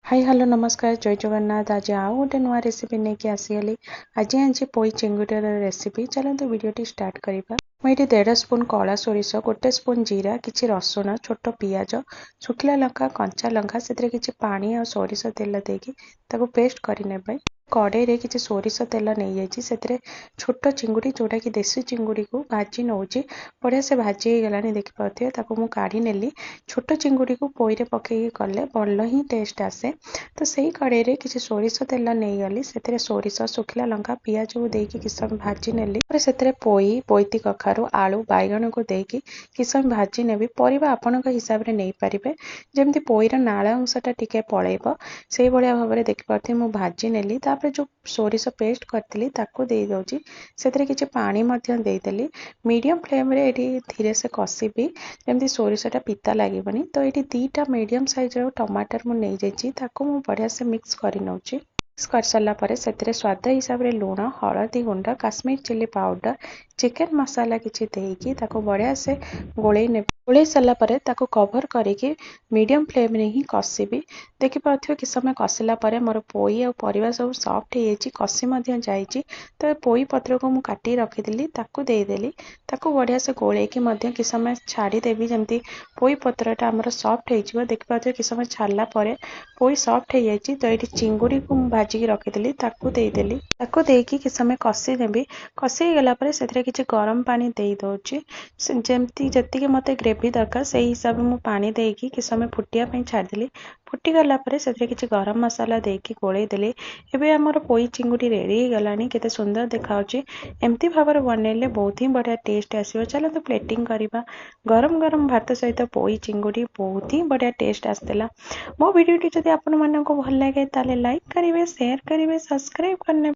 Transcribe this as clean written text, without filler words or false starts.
Hi hello नमस्कार जय जगन्नाथ। आज आउ गोटे नुआ रेसिपी नहीं कि आसीगली। आज पोई चिंगुड़ीर रेसिपी। चलते वीडियोटी स्टार्ट करवा। मुझे 1.5 स्पून कला सोरिष, 1 स्पून जीरा, किसी रसुण, छोट पियाज, शुखला लंका, कंचा लंका से किसी पानी और सोरिष तेल देकी पेस्ट करने कड़े रे किसी सोरिष तेल नहीं जाइए से छोट चिंगुड़ी जोटा कि देसी चिंगुड़ी को भाजी नौची बढ़िया से भाजी गला देखिपे मुझे काढ़ी नेली। छोट चिंगुड़ी को पोईरे पकईकि कले भल ही टेस्ट आसे। तो सही कड़े रे किसी सोरिष तेल नहीं गली से सोरिष, शुखला लंका, पियाज को देकी किस समय भाजी नेली। से पोई, बोईती कखारु, आलू, बैगण को देकी किस समय भाजी नेबी। परिबा आपणक हिसाब रे नहीं पारिबे। जेमती पोईर नाळ अंशटा टिके पळेइबो सेही भलिया भाबरे देखिपरथि मु भाजी नेली। तापर जो सोरिष पेस्ट करथिली ताकू देई दउची। सेतरे किछि पानी मध्य देई देली। मीडियम फ्लेम रे एटी धीरे से कसिबी जेमती सोरिषटा पिता लागिबनी। तो एटी 2टा मीडियम साइज रो टमाटर मु नै जाइछि ताकू मु बढ़िया से मिक्स करि नउची। मिक्स कर सारा पर से स्वाद हिसाब रे लूण, हलदी गुंड, काश्मीर चिली पाउडर, चिकेन मसाला किछि देकी ताको बढ़िया से गोळेई ने। गोळेई सारा पर ताको कवर करिकी मीडियम फ्लेम रे ही कसिबी। देखि पाथ्यो कि समय कसिला परे मोर पोई और परिवा सब सॉफ्ट हे जाइछि, कसी मध्य जाइछि। तो पोई पत्र को मु काटी रखिदिली ताकू देई देली। ताकू बढ़िया से गोळेकी मध्य कि समय छाड़ी देबी जेमती पोई पत्रटा हमर सॉफ्ट हे जिवो। देखि पाथ्यो कि समय छाड़ला परे पोई सॉफ्ट हे जाइछि। तो एटी चिंगुड़ी को मु भाजी के रखिदिली ताकू देई देली। ताकू देकी कि समय कसी देबी। कसी गला परे सेथरे किछि गरम पानी देई दउची। जेमती जति के मते ग्रेवी दरकार सेही हिसाब मु पानी देकी कि समय फुटिया पई छाड़ देली। फुटी गला परे सेथरे किछि गरम मसाला देकी गोळेई देली। एबे हमर पोई चिंगुड़ी रेडी गलानी। केते सुंदर देखाउची। एमती भाबर बनेले बहुत ही बढ़िया टेस्ट आसीबो। चलो तो प्लेटिंग करिबा। गरम गरम भात सहित पोई चिंगुड़ी बहुत ही बढ़िया टेस्ट आस्तेला। मो वीडियोटी जदि आपण मानको भल लागे ताले लाइक करिवे, शेयर करिवे, सब्सक्राइब करने